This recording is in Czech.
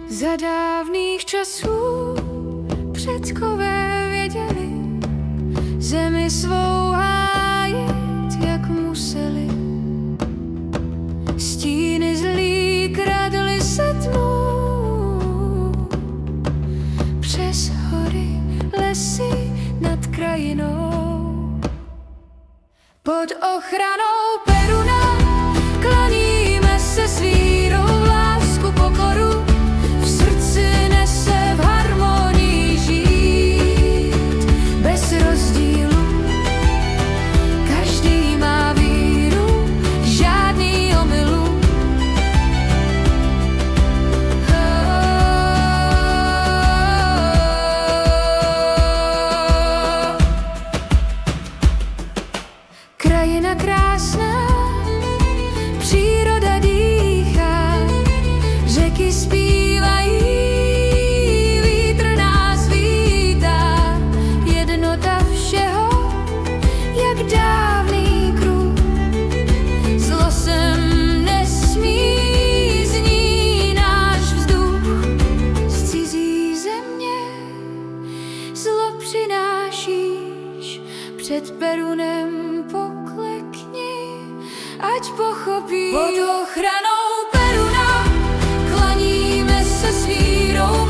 Za dávných časů předkové věděli zemi svou hájit, jak museli. Stíny zlý kradly se tmou přes hory, lesy nad krajinou. Pod ochranou Peruna klaníme se s vírou v lásku, pokoru. V srdci nese v harmonii žít bez rozdílu. Každý má víru, žádný omylu. Krajina krásná, příroda dýchá, řeky zpívají, vítr nás vítá. Jednota všeho, jak dávný kruh. Zlo sem nesmí, zní náš vzduch. Z cizí země zlo přinášíš, před Perunem poklekni, ať pochopí. Pod ochranou Peruna klaníme se s vírou